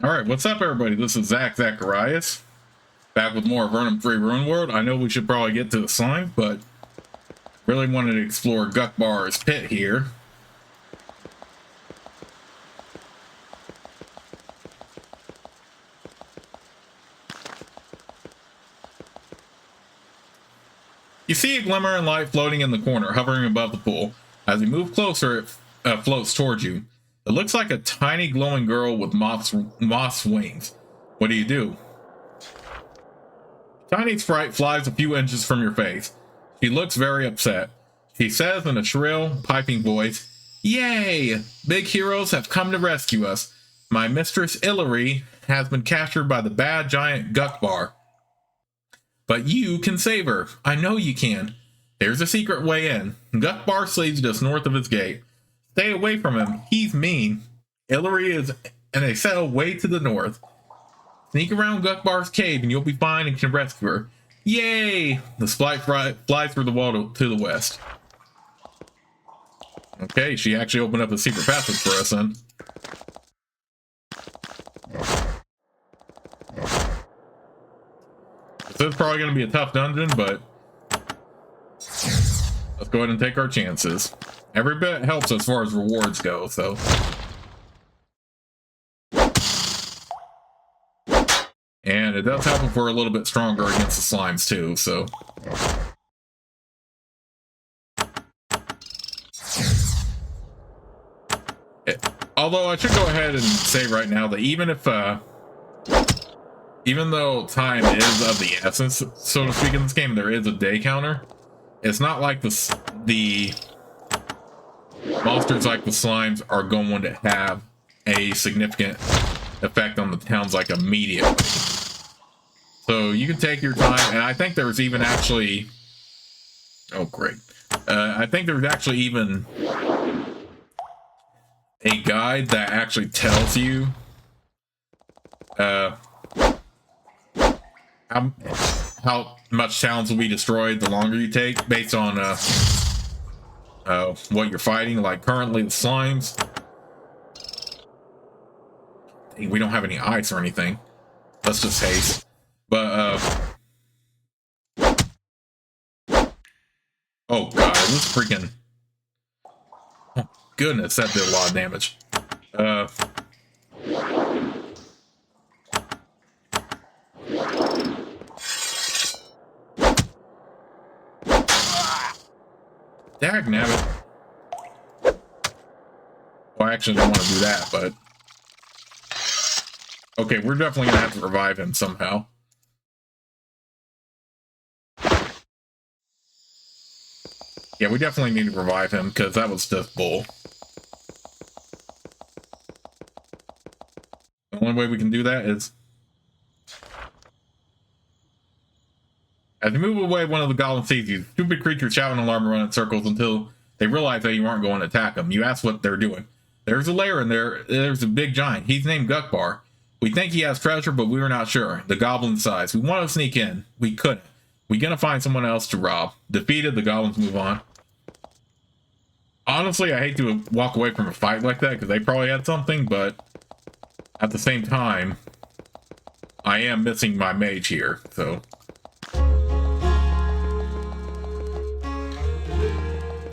Alright, what's up everybody? This is Zacharias, back with more Avernum 3 Ruin World. I know we should probably get to the slime, but really wanted to explore Guhkbar's pit here. You see a glimmer and light floating in the corner, hovering above the pool. As you move closer, it floats towards you. It looks like a tiny glowing girl with moth's wings. What do? Tiny sprite flies a few inches from your face. She looks very upset. She says in a shrill, piping voice, "Yay! Big heroes have come to rescue us. My mistress Illyrie has been captured by the bad giant Guhkbar. But you can save her. I know you can. There's a secret way in. Guhkbar sleeps just north of his gate. Stay away from him. He's mean. Illyrie is in a cell way to the north. Sneak around Guhkbar's cave and you'll be fine and can rescue her. Yay!" The sprite flies through the wall to the west. Okay, she actually opened up a secret passage for us then. This is probably going to be a tough dungeon, but let's go ahead and take our chances. Every bit helps as far as rewards go, so. And it does help if we're a little bit stronger against the slimes too, so. Although I should go ahead and say right now that even though time is of the essence, so to speak, in this game, there is a day counter. It's not like the monsters like the slimes are going to have a significant effect on the towns like immediately. So you can take your time, and I think there's even actually, oh great, I think there's actually even a guide that actually tells you how much towns will be destroyed the longer you take, based on what you're fighting. Like currently the slimes, we don't have any ice or anything. Let's just haste. But oh god, this freaking, oh goodness, that did a lot of damage. Dagnabbit. Well, I actually don't want to do that, but okay, we're definitely gonna have to revive him somehow. Yeah, we definitely need to revive him, because that was just bull. The only way we can do that is, as you move away, one of the goblins sees you. Stupid creatures shout an alarm and run in circles until they realize that you aren't going to attack them. You ask what they're doing. There's a lair in there. There's a big giant. He's named Guhkbar. We think he has treasure, but we were not sure. The goblin size. We want to sneak in. We couldn't. We gonna find someone else to rob. Defeated, the goblins move on. Honestly, I hate to walk away from a fight like that, because they probably had something, but at the same time, I am missing my mage here, so.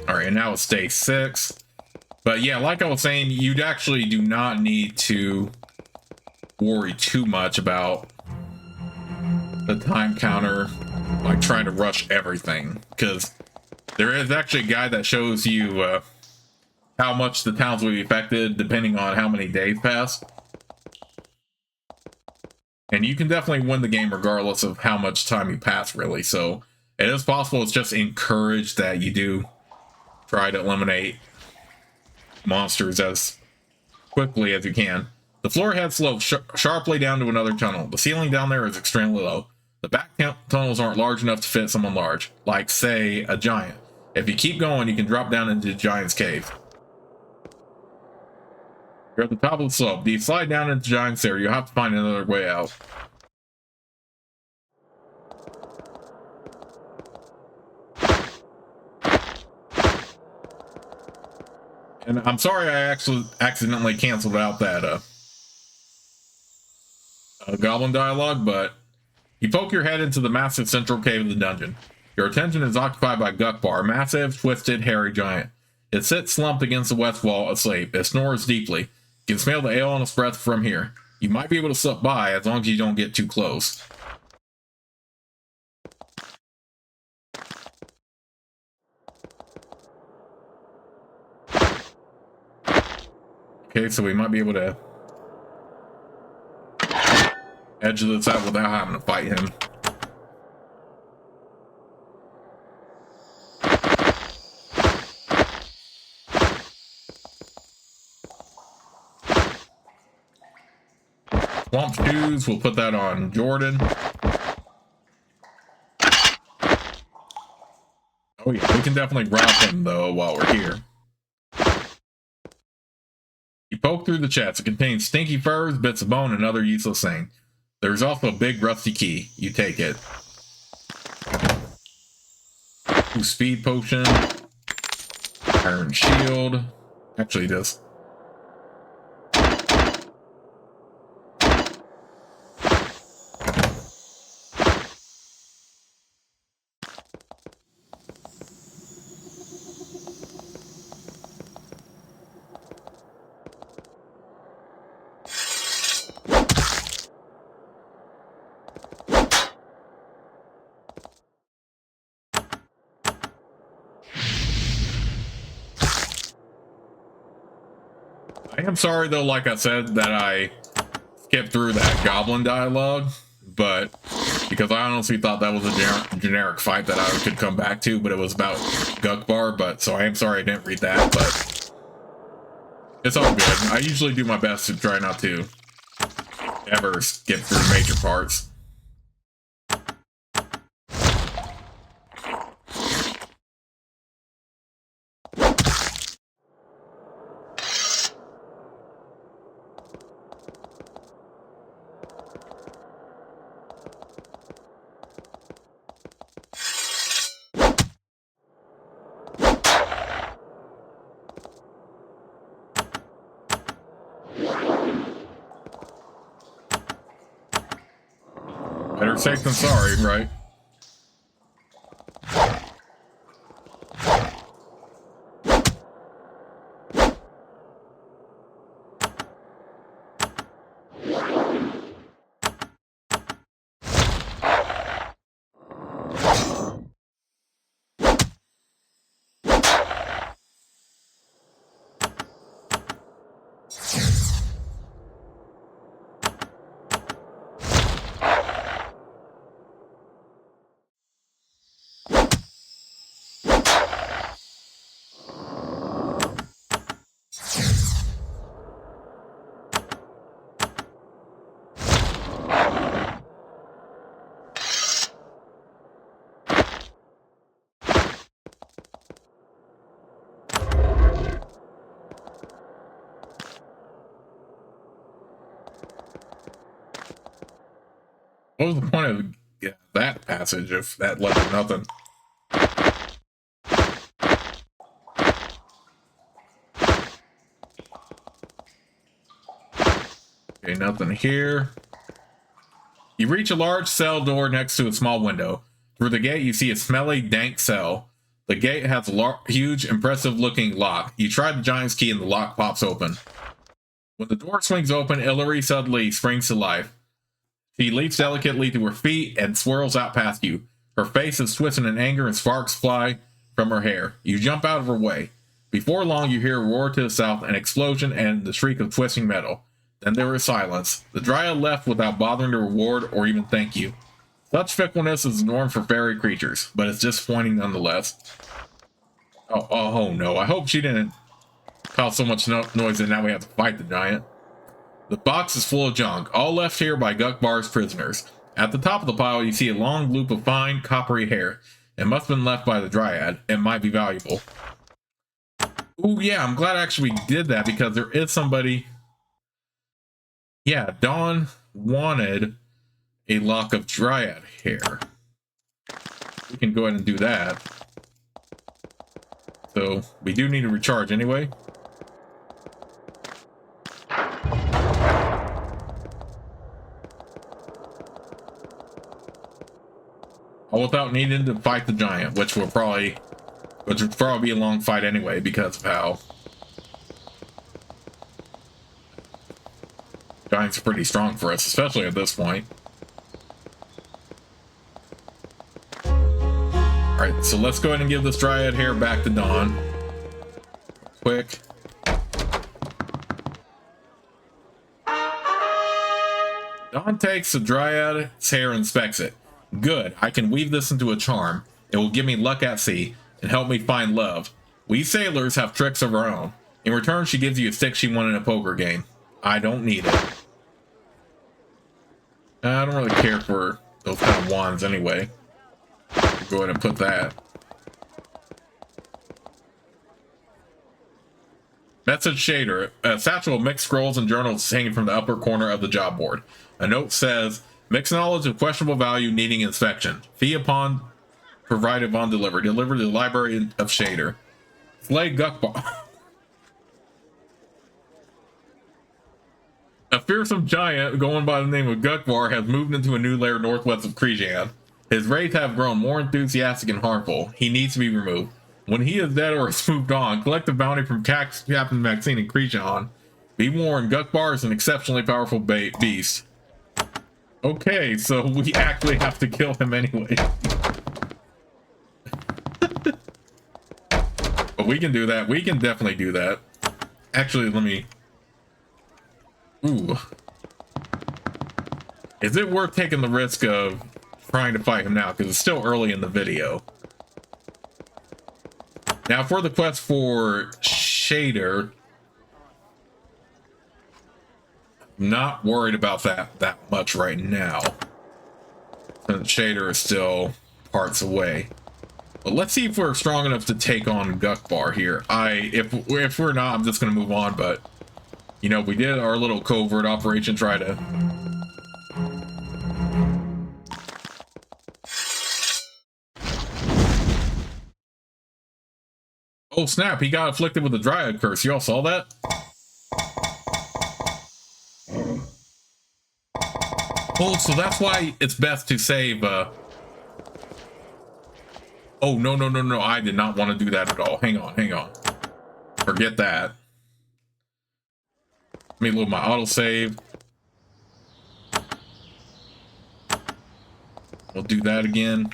Alright, and now it's day 6. But yeah, like I was saying, you actually do not need to worry too much about the time counter, like trying to rush everything, because there is actually a guide that shows you how much the towns will be affected depending on how many days pass. And you can definitely win the game regardless of how much time you pass, really. So it is possible. It's just encouraged that you do try to eliminate monsters as quickly as you can. The floor heads slope sharply down to another tunnel. The ceiling down there is extremely low. The back tunnels aren't large enough to fit someone large, like, say, a giant. If you keep going, you can drop down into the giant's cave. You're at the top of the slope. If you slide down into the giant's area, you'll have to find another way out. And I'm sorry I actually accidentally canceled out that goblin dialogue, but you poke your head into the massive central cave of the dungeon. Your attention is occupied by Guhkbar, a massive, twisted, hairy giant. It sits slumped against the west wall, asleep. It snores deeply. You can smell the ale on its breath from here. You might be able to slip by as long as you don't get too close. Okay, so we might be able to edge this out without having to fight him. Swamp shoes, we'll put that on Jordan. Oh yeah, we can definitely rob him though while we're here. You poke through the chest. It contains stinky furs, bits of bone, and other useless things. There's also a big rusty key. You take it. Ooh, speed potion. Iron shield. Actually, this. I am sorry though, like I said, that I skipped through that goblin dialogue, but because I honestly thought that was a generic fight that I could come back to, but it was about Guhkbar, but so I am sorry I didn't read that, but it's all good. I usually do my best to try not to ever skip through major parts. Better safe than sorry, right? What was the point of that passage if that led to nothing? Okay, nothing here. You reach a large cell door next to a small window. Through the gate, you see a smelly, dank cell. The gate has a huge, impressive-looking lock. You try the giant's key and the lock pops open. When the door swings open, Illyrie suddenly springs to life. She leaps delicately to her feet and swirls out past you. Her face is twisted in anger and sparks fly from her hair. You jump out of her way. Before long, you hear a roar to the south, an explosion, and the shriek of twisting metal. Then there is silence. The Dryad left without bothering to reward or even thank you. Such fickleness is the norm for fairy creatures, but it's disappointing nonetheless. Oh no, I hope she didn't cause so much noise that now we have to fight the giant. The box is full of junk, all left here by Guhkbar's prisoners. At the top of the pile, you see a long loop of fine, coppery hair. It must have been left by the Dryad. It might be valuable. Ooh, yeah, I'm glad I actually did that because there is somebody... Yeah, Dawn wanted a lock of Dryad hair. We can go ahead and do that. So, we do need to recharge anyway. all without needing to fight the giant, which would probably be a long fight anyway because of how giants are pretty strong for us, especially at this point. Alright, so let's go ahead and give this dryad hair back to Dawn. Quick. Dawn takes the dryad's hair and inspects it. Good, I can weave this into a charm. It will give me luck at sea and help me find love. We sailors have tricks of our own. In return, she gives you a stick she won in a poker game. I don't need it. I don't really care for those kind of wands anyway. Go ahead and put that. Message shader. A satchel of mixed scrolls and journals is hanging from the upper corner of the job board. A note says, mixed knowledge of questionable value needing inspection. Fee upon provided upon delivery. Delivered to the library of shader. Slay Guhkbar. A fearsome giant going by the name of Guhkbar has moved into a new lair northwest of Krijan. His raids have grown more enthusiastic and harmful. He needs to be removed. When he is dead or has moved on, collect the bounty from Captain Maxine and Krijan. Be warned, Guhkbar is an exceptionally powerful beast. Okay, so we actually have to kill him anyway. But we can do that. We can definitely do that. Actually, let me... Ooh. Is it worth taking the risk of trying to fight him now? Because it's still early in the video. Now, for the quest for Shader, not worried about that much right now. Since Shader is still parts away. But let's see if we're strong enough to take on Guhkbar here. If we're not, I'm just gonna move on, but you know, we did our little covert operation, try to oh snap, he got afflicted with a dryad curse. Y'all saw that? Oh, so that's why it's best to save, oh, no, I did not want to do that at all. Hang on. Forget that. Let me load my autosave. We'll do that again.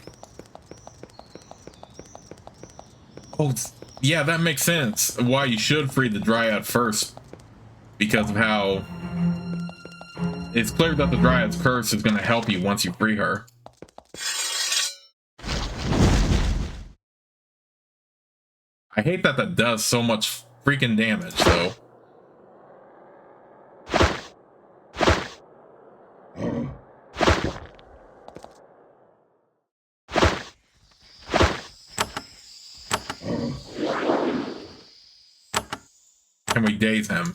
Oh, yeah, that makes sense. Why you should free the dryad first. Because of how... It's clear that the dryad's curse is going to help you once you free her. I hate that that does so much freaking damage, though. Can we daze him?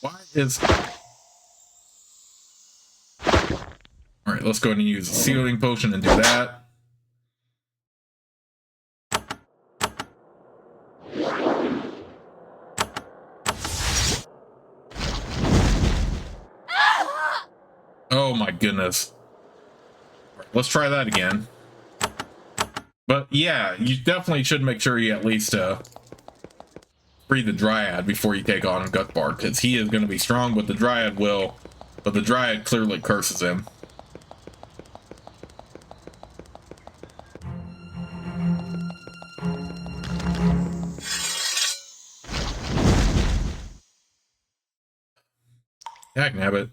Why is... Alright, let's go ahead and use a sealing potion and do that. Oh my goodness. Let's try that again. But yeah, you definitely should make sure you at least free the dryad before you take on Guhkbar, because he is going to be strong, but the dryad will. But the dryad clearly curses him. Dagnabbit.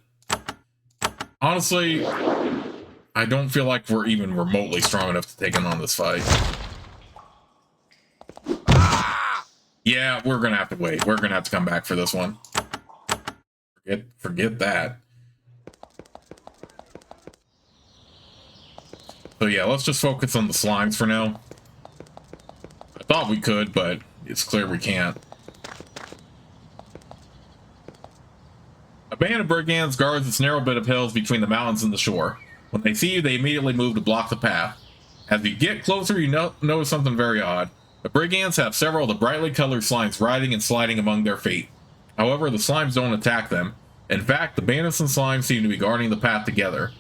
Honestly, I don't feel like we're even remotely strong enough to take on this fight. Yeah, we're gonna have to wait. We're gonna have to come back for this one. Forget that. So yeah, let's just focus on the slimes for now. I thought we could, but it's clear we can't. A band of brigands guards this narrow bit of hills between the mountains and the shore. When they see you, they immediately move to block the path. As you get closer, you notice something very odd. The brigands have several of the brightly colored slimes riding and sliding among their feet. However, the slimes don't attack them. In fact, the bandits and slimes seem to be guarding the path together.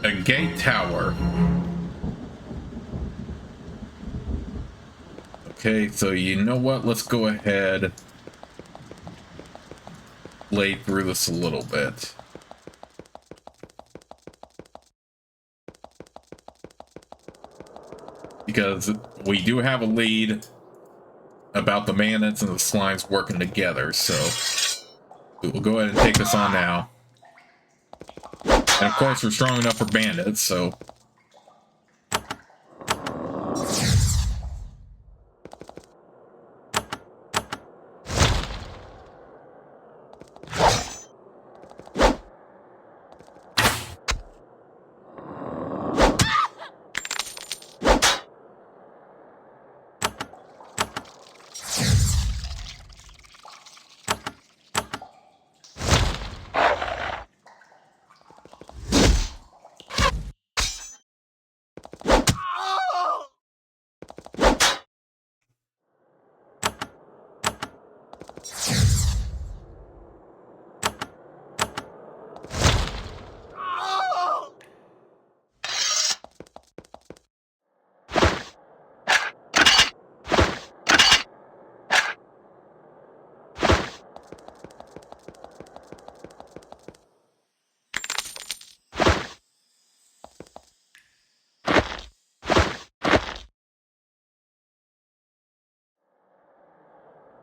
Agate Tower. Okay, so you know what? Let's go ahead, play through this a little bit. Because we do have a lead about the bandits and the slimes working together, so we'll go ahead and take this on now. And of course, we're strong enough for bandits, so...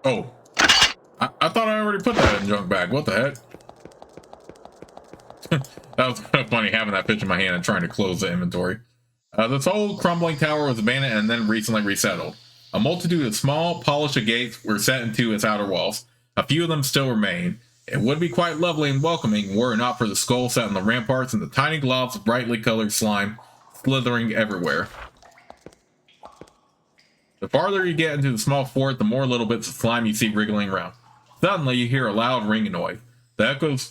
Oh, I thought I already put that in the junk bag. What the heck? That was kind of funny having that pitch in my hand and trying to close the inventory. This old crumbling tower was abandoned and then recently resettled. A multitude of small, polished agates were set into its outer walls. A few of them still remain. It would be quite lovely and welcoming were it not for the skull set on the ramparts and the tiny globs of brightly colored slime slithering everywhere. The farther you get into the small fort, the more little bits of slime you see wriggling around. Suddenly, you hear a loud ringing noise. The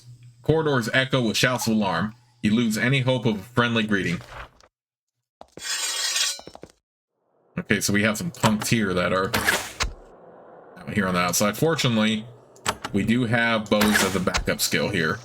corridors echo with shouts of alarm. You lose any hope of a friendly greeting. Okay, so we have some punks here that are out here on the outside. Fortunately, we do have bows as a backup skill here.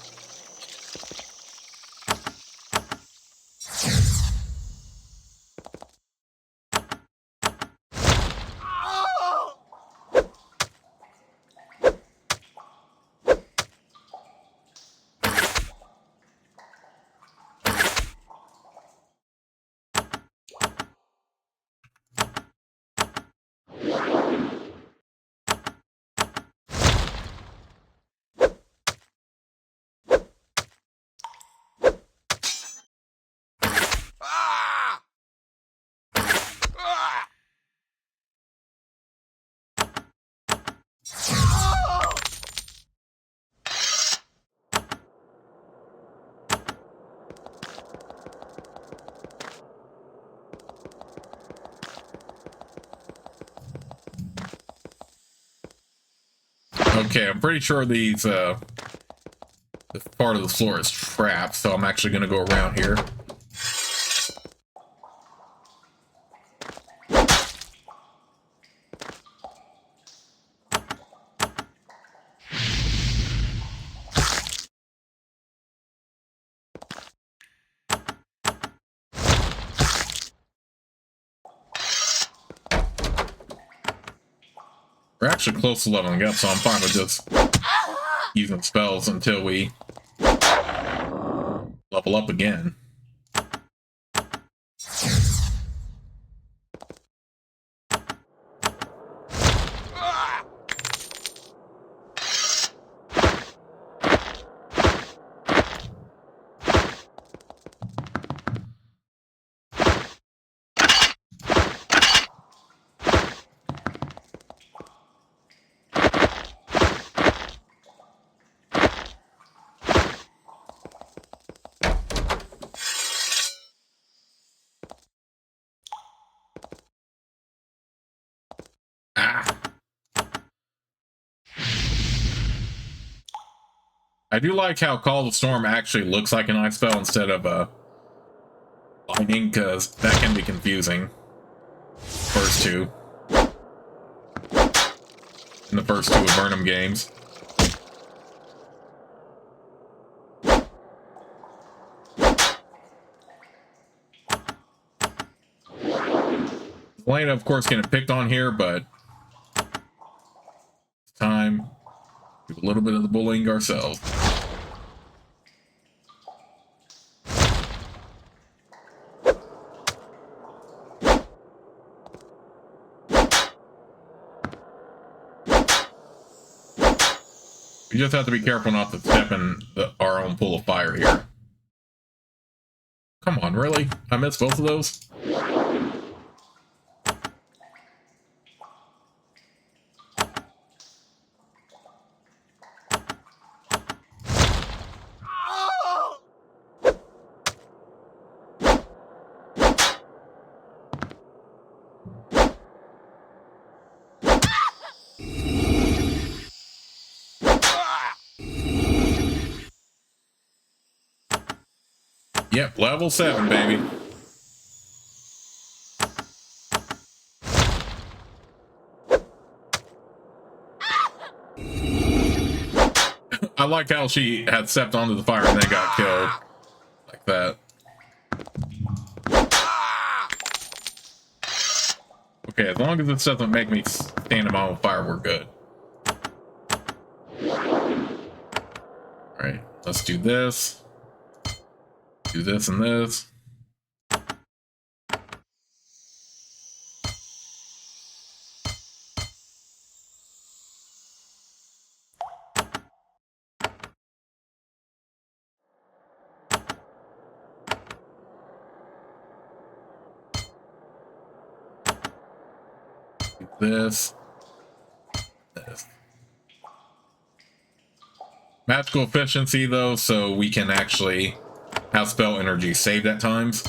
Okay, I'm pretty sure this part of the floor is trapped, so I'm actually going to go around here. We're actually close to leveling up, so I'm fine with just using spells until we level up again. I do like how Call of the Storm actually looks like an ice spell instead of lightning, because that can be confusing. First two. In the first two Avernum games. Elena, of course, getting picked on here, but it's time to do a little bit of the bullying ourselves. We just have to be careful not to step in our own pool of fire here. Come on, really? I missed both of those? Yep, level 7, baby. I like how she had stepped onto the fire and then got killed. Like that. Okay, as long as this doesn't make me stand in my own fire, we're good. Alright, let's do this. Do this and this. Do this. This. Magical efficiency, though, so we can actually have spell energy saved at times.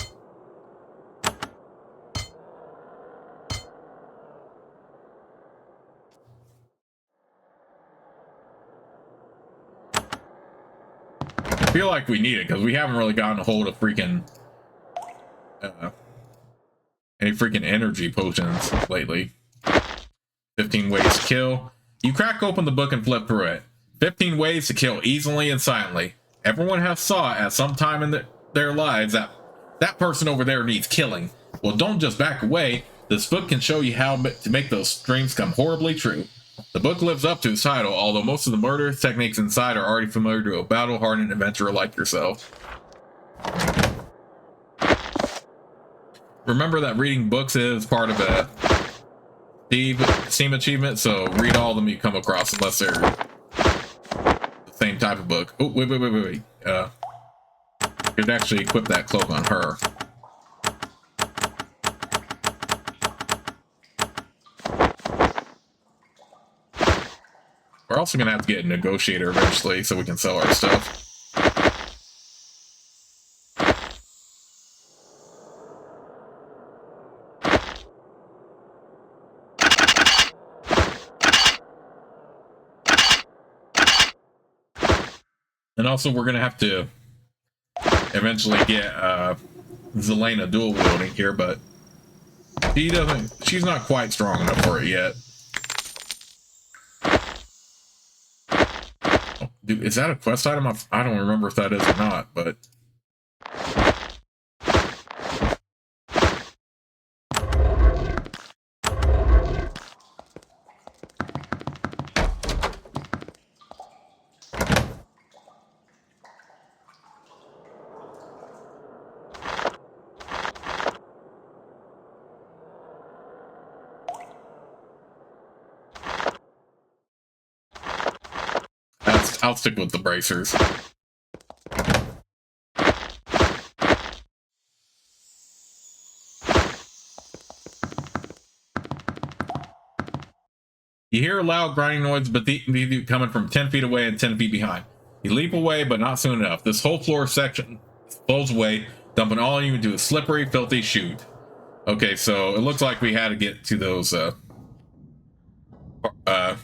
I feel like we need it because we haven't really gotten a hold of freaking any freaking energy potions lately. 15 ways to kill. You crack open the book and flip through it. 15 ways to kill easily and silently. Everyone has saw at some time in their lives that that person over there needs killing. Well, don't just back away. This book can show you how to make those dreams come horribly true. The book lives up to its title, although most of the murder techniques inside are already familiar to a battle-hardened adventurer like yourself. Remember that reading books is part of a Steam achievement, so read all of them you come across unless they're the same type of book. Oh, wait. You could actually equip that cloak on her. We're also going to have to get a negotiator eventually so we can sell our stuff. And also we're going to have to eventually get Zelena dual wielding here, but she's not quite strong enough for it yet. Oh, dude, is that a quest item? I don't remember if that is or not, but I'll stick with the bracers. You hear a loud grinding noise, but coming from 10 feet away and 10 feet behind. You leap away, but not soon enough. This whole floor section falls away, dumping all of you into a slippery, filthy chute. Okay, so it looks like we had to get to those,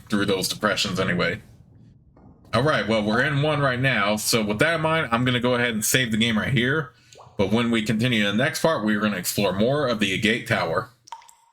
through those depressions anyway. Alright, well, we're in one right now, so with that in mind, I'm going to go ahead and save the game right here. But when we continue in the next part, we're going to explore more of the Agate Tower.